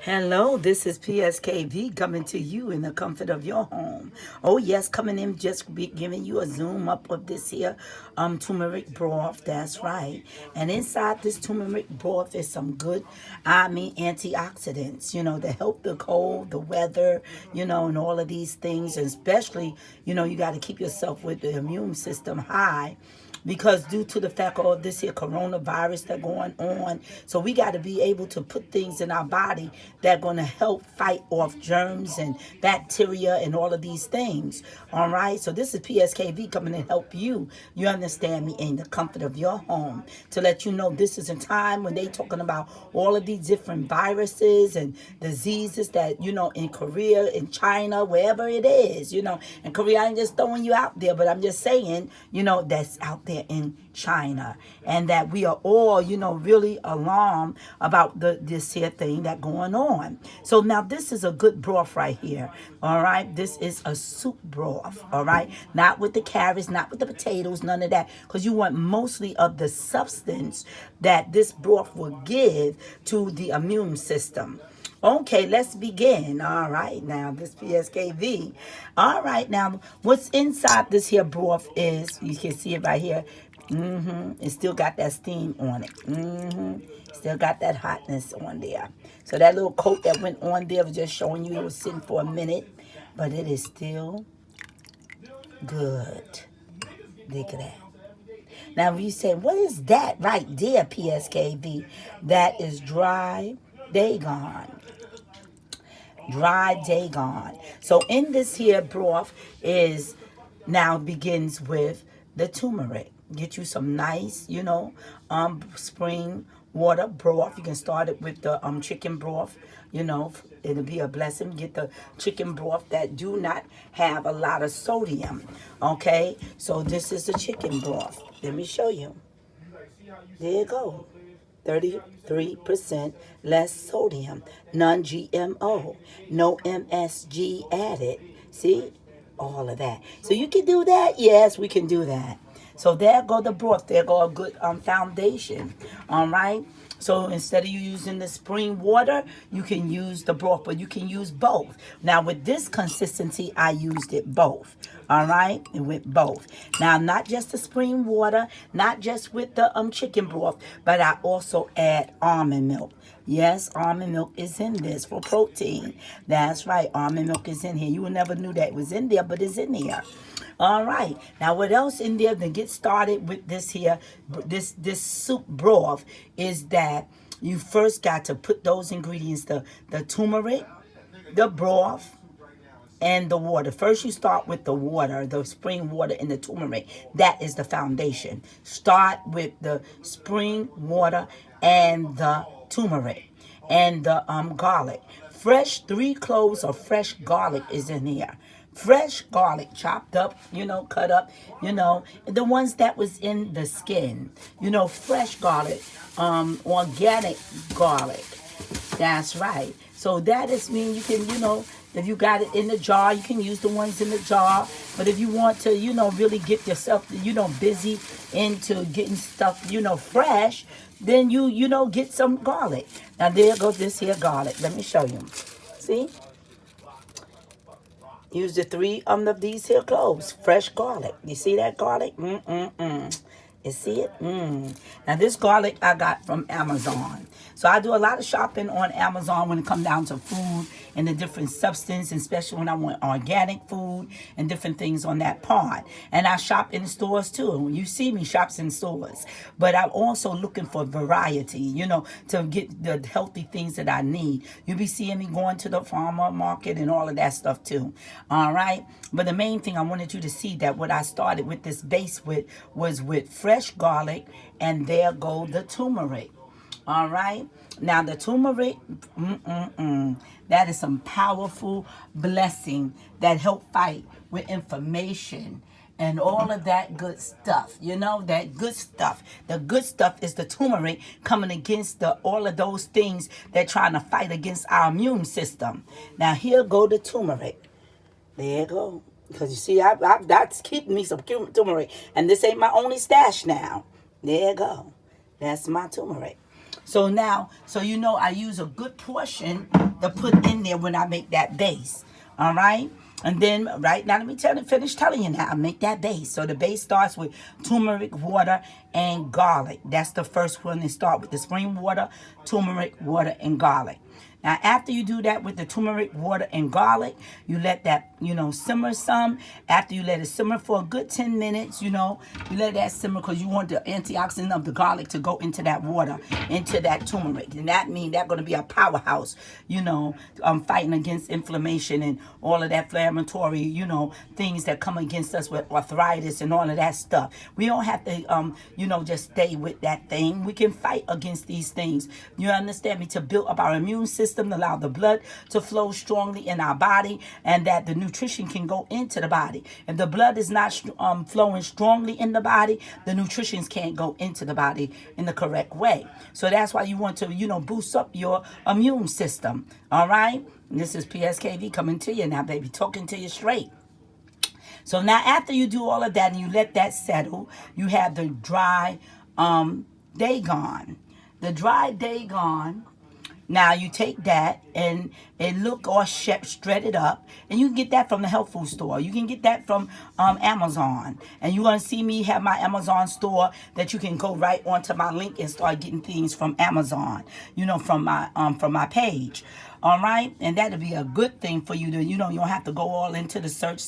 Hello, this is PSKV coming to you in the comfort of your home. Oh yes, coming in just be giving you a zoom up of this here turmeric broth. That's right. And inside this turmeric broth is some good, antioxidants, to help the cold, the weather, and all of these things. And especially, you got to keep yourself with the immune system high because due to the fact of this here coronavirus that's going on, so we got to be able to put things in our body that are going to help fight off germs and bacteria and all of these things. All right, so this is PSKV coming to help you understand me, in the comfort of your home, to let you know this is a time when they talking about all of these different viruses and diseases that in Korea, in China, wherever it is. In Korea, I ain't just throwing you out there, but I'm just saying that's out there in China, and that we are all really alarmed about this here thing that going on. So now this is a good broth right here. All right, this is a soup broth. All right, not with the carrots, not with the potatoes, none of that, because you want mostly of the substance that this broth will give to the immune system. Okay, let's begin. All right, now this PSKV. All right, now what's inside this here broth is, you can see it right here. It still got that steam on it. Still got that hotness on there. So that little coat that went on there was just showing you it was sitting for a minute, but it is still good. Look at that. Now, you say, what is that right there, PSKV? That is dry Dagon. Dry Dagon. So in this here broth is now begins with the turmeric. Get you some nice, spring water broth. You can start it with the chicken broth. It'll be a blessing. Get the chicken broth that do not have a lot of sodium. Okay, so this is the chicken broth. Let me show you. There you go. 33% less sodium, non-GMO, no MSG added. See? All of that. So you can do that? Yes, we can do that. So there go the broth. There go a good foundation. All right? So instead of you using the spring water, you can use the broth, but you can use both. Now with this consistency, I used it both. All right, and with both. Now not just the spring water, not just with the chicken broth, but I also add almond milk. Yes, almond milk is in this for protein. That's right, almond milk is in here. You would never knew that it was in there, but it's in here. All right. Now, what else in there to get started with this here, this soup broth, is that you first got to put those ingredients, the turmeric, the broth, and the water. First, you start with the water, the spring water and the turmeric. That is the foundation. Start with the spring water and the turmeric and the garlic. Fresh 3 cloves of fresh garlic is in here. Fresh garlic, chopped up, cut up, the ones that was in the skin, fresh garlic, organic garlic. That's right. So that is mean you can, if you got it in the jar, you can use the ones in the jar. But if you want to, really get yourself, busy into getting stuff, fresh, then you get some garlic. Now there goes this here garlic. Let me show you. See? Use the 3 of these here cloves. Fresh garlic. You see that garlic? You see it? Now this garlic I got from Amazon. So I do a lot of shopping on Amazon when it comes down to food and the different substance, especially when I want organic food and different things on that part. And I shop in stores too. You see me shops in stores. But I'm also looking for variety, to get the healthy things that I need. You be seeing me going to the farmer market and all of that stuff too. All right? But the main thing I wanted you to see that what I started with this base with was with fresh garlic, and there go the turmeric. All right. Now the turmeric, that is some powerful blessing that help fight with inflammation and all of that good stuff. That good stuff. The good stuff is the turmeric coming against all of those things that trying to fight against our immune system. Now here go the turmeric. There you go. Because you see, that's keeping me some turmeric. And this ain't my only stash now. There you go. That's my turmeric. So now, I use a good portion to put in there when I make that base. All right. And then right now, let me finish telling you now. I make that base. So the base starts with turmeric, water, and garlic. That's the first one to start with. The spring water, turmeric, water, and garlic. Now, after you do that with the turmeric, water, and garlic, you let that, simmer some. After you let it simmer for a good 10 minutes, you let that simmer because you want the antioxidant of the garlic to go into that water, into that turmeric. And that means that's going to be a powerhouse, fighting against inflammation and all of that inflammatory, things that come against us with arthritis and all of that stuff. We don't have to, just stay with that thing. We can fight against these things. You understand me? To build up our immune system, to allow the blood to flow strongly in our body, and that the nutrition can go into the body. If the blood is not flowing strongly in the body, the nutrition can't go into the body in the correct way. So that's why you want to, boost up your immune system. All right? This is PSKV coming to you now, baby, talking to you straight. So now after you do all of that and you let that settle, you have the dry Dagon. The dry Dagon. Now you take that and it look all shredded up, and you can get that from the health food store. You can get that from Amazon, and you're gonna see me have my Amazon store that you can go right onto my link and start getting things from Amazon. From my page. All right, and that'll be a good thing for you to, you don't have to go all into the search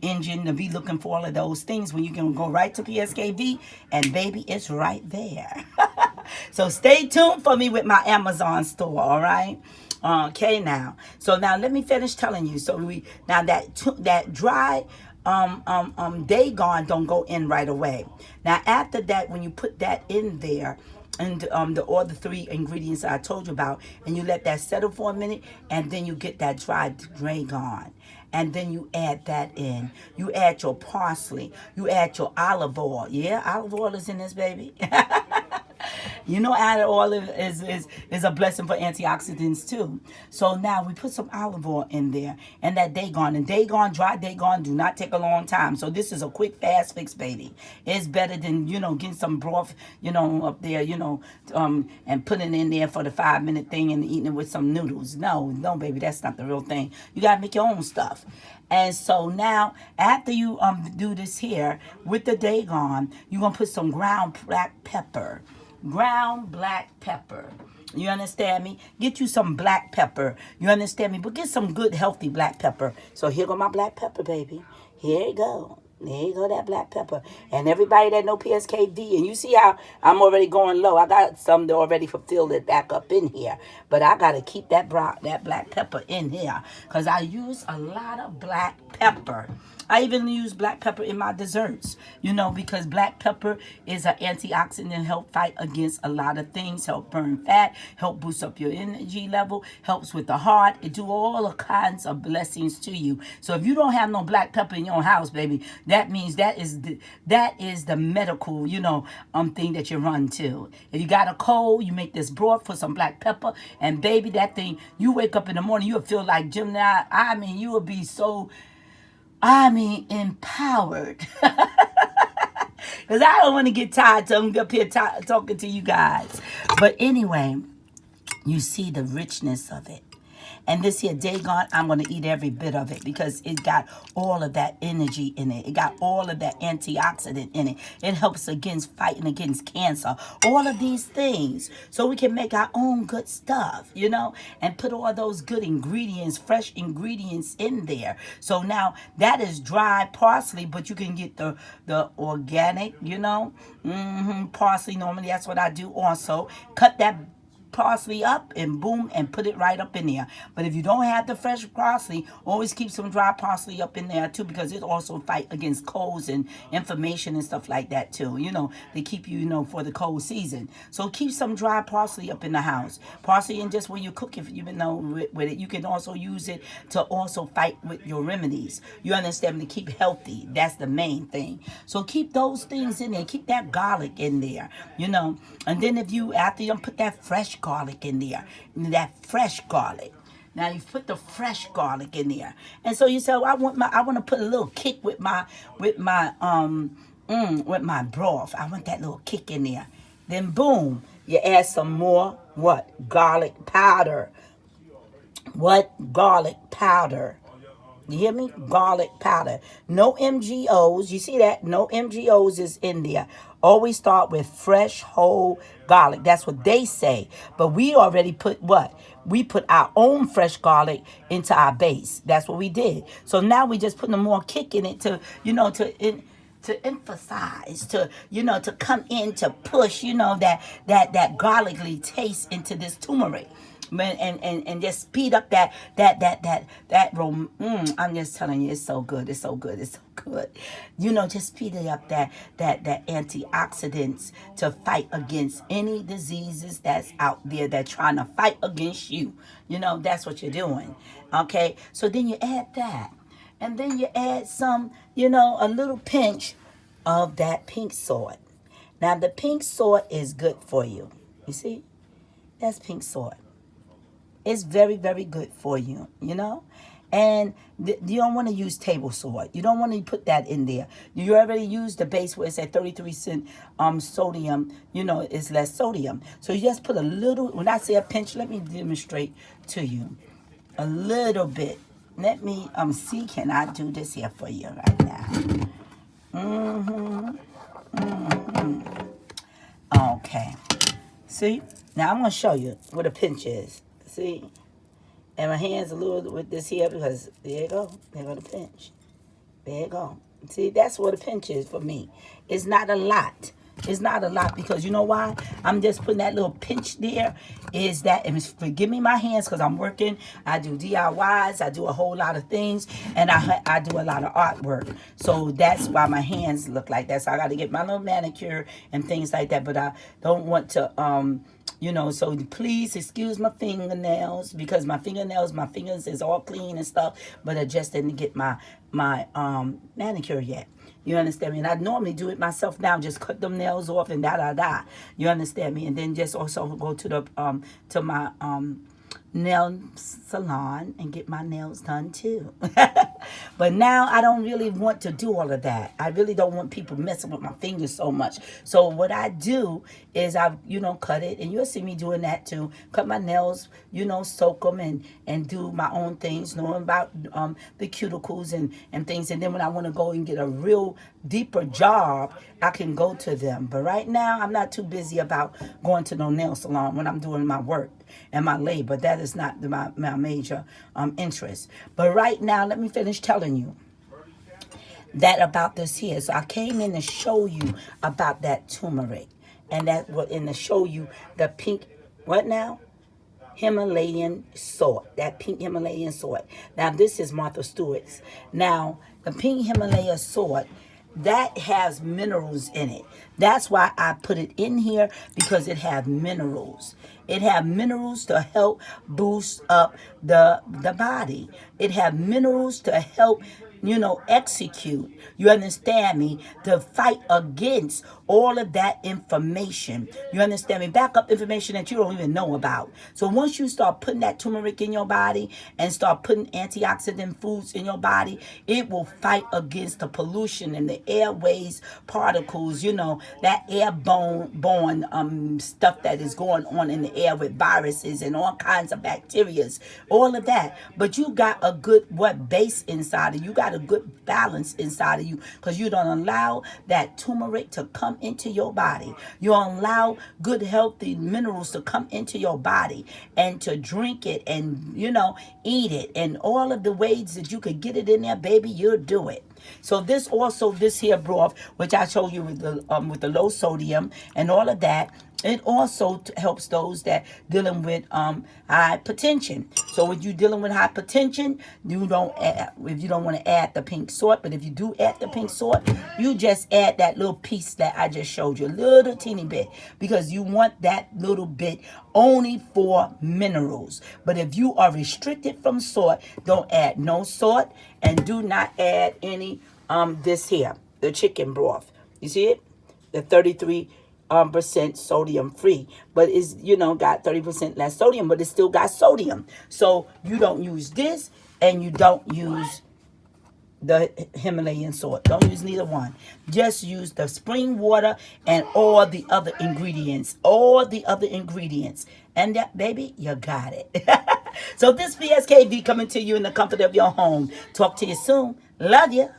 engine to be looking for all of those things when you can go right to PSKV, and baby, it's right there. So stay tuned for me with my Amazon store, all right? Okay, now. So now let me finish telling you. So that dry Dagon don't go in right away. Now after that, when you put that in there, and all the three ingredients I told you about, and you let that settle for a minute, and then you get that dry Dagon, and then you add that in. You add your parsley. You add your olive oil. Yeah, olive oil is in this, baby. Olive oil is a blessing for antioxidants too. So now we put some olive oil in there, and that Dagon. And dry Dagon do not take a long time. So this is a quick, fast fix, baby. It's better than, getting some broth, up there, and putting it in there for the 5-minute thing and eating it with some noodles. No, baby, that's not the real thing. You got to make your own stuff. And so now, after you do this here, with the Dagon, you're going to put some ground black pepper. Ground black pepper. You understand me? Get you some black pepper. You understand me? But get some good, healthy black pepper. So here go my black pepper, baby. Here you go. There you go, that black pepper. And everybody that know PSKV, and you see how I'm already going low. I got some that already fulfilled it back up in here. But I got to keep that black pepper in here, because I use a lot of black pepper. I even use black pepper in my desserts, because black pepper is an antioxidant, help fight against a lot of things, help burn fat, help boost up your energy level, helps with the heart. It do all the kinds of blessings to you. So if you don't have no black pepper in your house, baby, that means that is the medical, thing that you run to. If you got a cold, you make this broth, put some black pepper, and baby, that thing, you wake up in the morning, you'll feel like Jim. You will be so empowered. Because I don't want to get tired up here talking to you guys. But anyway, you see the richness of it. And this here Dagon, I'm going to eat every bit of it, because it got all of that energy in it. It got all of that antioxidant in it. It helps fighting against cancer. All of these things. So we can make our own good stuff, and put all those good ingredients, fresh ingredients in there. So now that is dry parsley, but you can get the organic, parsley. Normally that's what I do also. Cut that parsley up and boom, and put it right up in there. But if you don't have the fresh parsley, always keep some dry parsley up in there too, because it also fight against colds and inflammation and stuff like that too. They keep you, for the cold season. So keep some dry parsley up in the house. Parsley, and just when you cook it, with it, you can also use it to also fight with your remedies. You understand me? To keep healthy. That's the main thing. So keep those things in there. Keep that garlic in there, And then after you put that fresh garlic in there, that fresh garlic. Now you put the fresh garlic in there, and so you say, well, I want to put a little kick with my broth. I want that little kick in there. Then boom, you add some more garlic powder. what? Garlic powder. You hear me? Garlic powder. No MGOs. You see that? No MGOs is in there. Always start with fresh, whole garlic. That's what they say. But we already put what? We put our own fresh garlic into our base. That's what we did. So now we just putting more kick in it to, to emphasize, to to come in, to push, that garlicly taste into this turmeric. And just speed up I'm just telling you, it's so good, it's so good, it's so good. Just speed it up that antioxidants to fight against any diseases that's out there that trying to fight against you. That's what you're doing. Okay, so then you add that, and then you add some, a little pinch of that pink salt. Now the pink salt is good for you. You see, that's pink salt. It's very, very good for you, And you don't want to use table salt. You don't want to put that in there. You already use the base where it's at 33% sodium, it's less sodium. So you just put a little, when I say a pinch, let me demonstrate to you. A little bit. Let me see, can I do this here for you right now? Okay. See? Now I'm going to show you what a pinch is. See? And my hands a little with this here because there you go. There go the pinch. There you go. See, that's what a pinch is for me. It's not a lot. It's not a lot because you know why? I'm just putting that little pinch there. Is that, and forgive me my hands because I'm working. I do DIYs. I do a whole lot of things. And I do a lot of artwork. So that's why my hands look like that. So I got to get my little manicure and things like that. But I don't want to, so please excuse my fingernails because my fingers is all clean and stuff. But I just didn't get my manicure yet. You understand me? And I normally do it myself now, just cut them nails off and da. You understand me? And then just also go to the to my nail salon and get my nails done too. But now I don't really want to do all of that. I really don't want people messing with my fingers so much. So what I do is I, cut it, and you'll see me doing that too. Cut my nails, soak them and do my own things, knowing about the cuticles and things. And then when I want to go and get a real deeper job, I can go to them. But right now, I'm not too busy about going to no nail salon when I'm doing my work and my labor. That is not my major interest. But right now, let me finish telling you that about this here. So I came in to show you about that turmeric. And that was in to show you the pink, what now? Himalayan salt, that pink Himalayan salt. Now, this is Martha Stewart's. Now, the pink Himalayan salt, that has minerals in it. That's why I put it in here, because it has minerals. It has minerals to help boost up the body. It has minerals to help, execute. You understand me? To fight against all of that information. You understand me? Backup information that you don't even know about. So once you start putting that turmeric in your body and start putting antioxidant foods in your body, it will fight against the pollution and the airways particles, that airborne stuff that is going on in the air with viruses and all kinds of bacteria, all of that. But you got a good base inside of you. You got a good balance inside of you, because you don't allow that turmeric to come into your body. You don't allow good healthy minerals to come into your body, and to drink it and eat it, and all of the ways that you could get it in there, baby, you'll do it. So this here broth, which I showed you with the low sodium and all of that, it also helps those that dealing with hypertension. So when you're dealing with hypertension, if you don't want to add the pink salt, but if you do add the pink salt, you just add that little piece that I just showed you, a little teeny bit, because you want that little bit only for minerals. But if you are restricted from salt, don't add no salt, and do not add any this here, the chicken broth. You see it? The 33% sodium free, but it's got 30% less sodium, but it still got sodium. So you don't use this, and you don't use the Himalayan salt. Don't use neither one. Just use the spring water and all the other ingredients. And that, baby, you got it. So this PSKV coming to you in the comfort of your home. Talk to you soon. Love you.